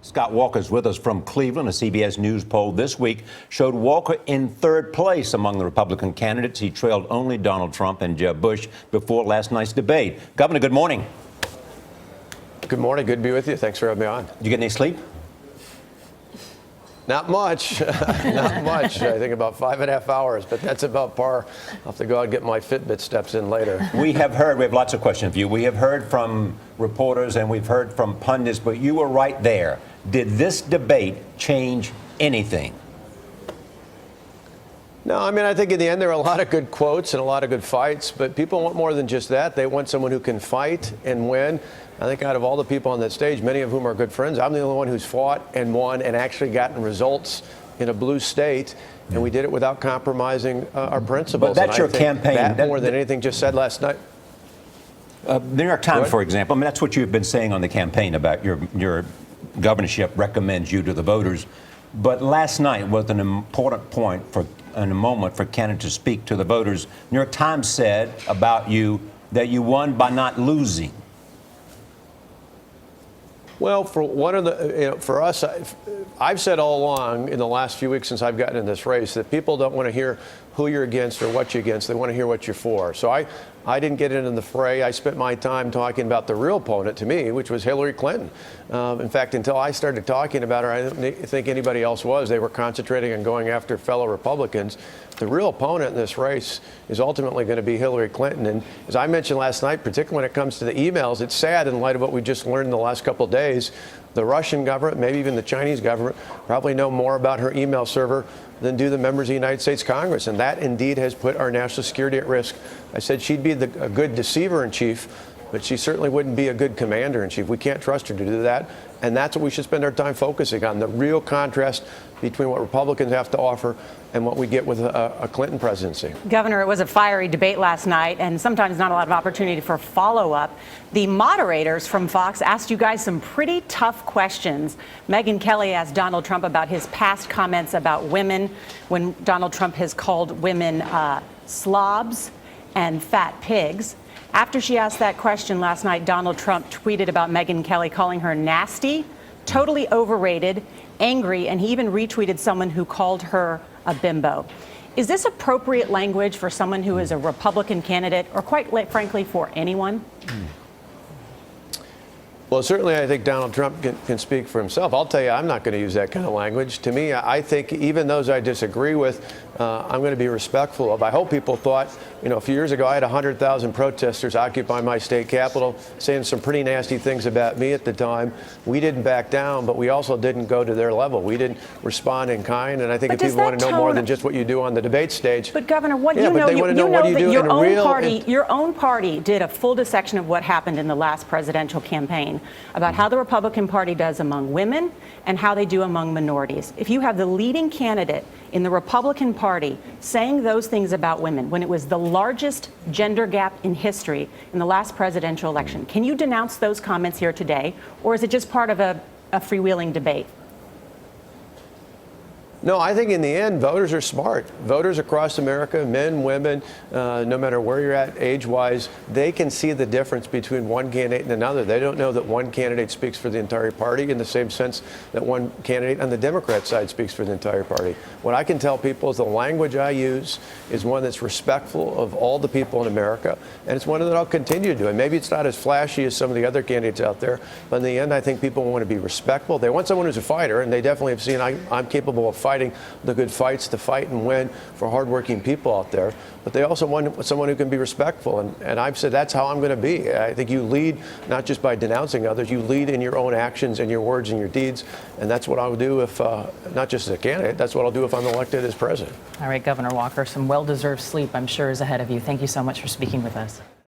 Scott Walker's with us from Cleveland. A CBS News poll this week showed Walker in third place among the Republican candidates. He trailed only Donald Trump and Jeb Bush before last night's debate. Governor, good morning. Good morning. Good to be with you. Thanks for having me on. Did you get any sleep? Not much. Not much. I think about 5.5 hours, but that's about par. I'll have to go out and get my Fitbit steps in later. We have lots of questions for you. We have heard from reporters and we've heard from pundits, but you were right there. Did this debate change anything? No, I mean, I think in the end there are a lot of good quotes and a lot of good fights, but people want more than just that. They want someone who can fight and win. I think out of all the people on that stage, many of whom are good friends, I'm the only one who's fought and won and actually gotten results in a blue state, and we did it without compromising our principles. But that's your campaign. That more than anything just said last night. The New York Times, for example, I mean, that's what you've been saying on the campaign about your governorship recommends you to the voters. But last night was an important point in a moment for candidates to speak to the voters. New York Times said about you that you won by not losing. Well, for one of the, for us, I've said all along in the last few weeks since I've gotten in this race that people don't want to hear who you're against or what you're against. They want to hear what you're for. So I didn't get in the fray. I spent my time talking about the real opponent to me, which was Hillary Clinton. In fact, until I started talking about her, I didn't think anybody else was. They were concentrating on going after fellow Republicans. The real opponent in this race is ultimately going to be Hillary Clinton. And as I mentioned last night, particularly when it comes to the emails, it's sad in light of what we just learned in the last couple of days. The Russian government, maybe even the Chinese government, probably know more about her email server than do the members of the United States Congress. And that indeed has put our national security at risk. I said she'd be a good deceiver-in-chief, but she certainly wouldn't be a good commander-in-chief. We can't trust her to do that. And that's what we should spend our time focusing on, the real contrast between what Republicans have to offer and what we get with a Clinton presidency. Governor, it was a fiery debate last night, and sometimes not a lot of opportunity for follow-up. The moderators from Fox asked you guys some pretty tough questions. Megyn Kelly asked Donald Trump about his past comments about women, when Donald Trump has called women slobs and fat pigs. After she asked that question last night, Donald Trump tweeted about Megyn Kelly, calling her nasty, totally overrated, angry, and he even retweeted someone who called her a bimbo. Is this appropriate language for someone who is a Republican candidate, or quite frankly for anyone? Well, certainly I think Donald Trump can speak for himself. I'll tell you, I'm not going to use that kind of language. To me, I think even those I disagree with, I'm going to be respectful of. I hope people thought, a few years ago I had 100,000 protesters occupy my state capitol saying some pretty nasty things about me at the time. We didn't back down, but we also didn't go to their level. We didn't respond in kind. And I think if people want to know more than just what you do on the debate stage. But Governor, what your own party did a full dissection of what happened in the last presidential campaign about how the Republican Party does among women and how they do among minorities. If you have the leading candidate in the Republican Party saying those things about women when it was the largest gender gap in history in the last presidential election, can you denounce those comments here today, or is it just part of a freewheeling debate? No, I think in the end, voters are smart. Voters across America, men, women, no matter where you're at age-wise, they can see the difference between one candidate and another. They don't know that one candidate speaks for the entire party in the same sense that one candidate on the Democrat side speaks for the entire party. What I can tell people is the language I use is one that's respectful of all the people in America, and it's one that I'll continue to do. And maybe it's not as flashy as some of the other candidates out there, but in the end, I think people want to be respectful. They want someone who's a fighter, and they definitely have seen I'm capable of fighting the good fights to fight and win for hardworking people out there. But they also want someone who can be respectful. And I've said that's how I'm going to be. I think you lead not just by denouncing others, you lead in your own actions and your words and your deeds. And that's what I'll do if, not just as a candidate, that's what I'll do if I'm elected as president. All right, Governor Walker, some well-deserved sleep, I'm sure, is ahead of you. Thank you so much for speaking with us.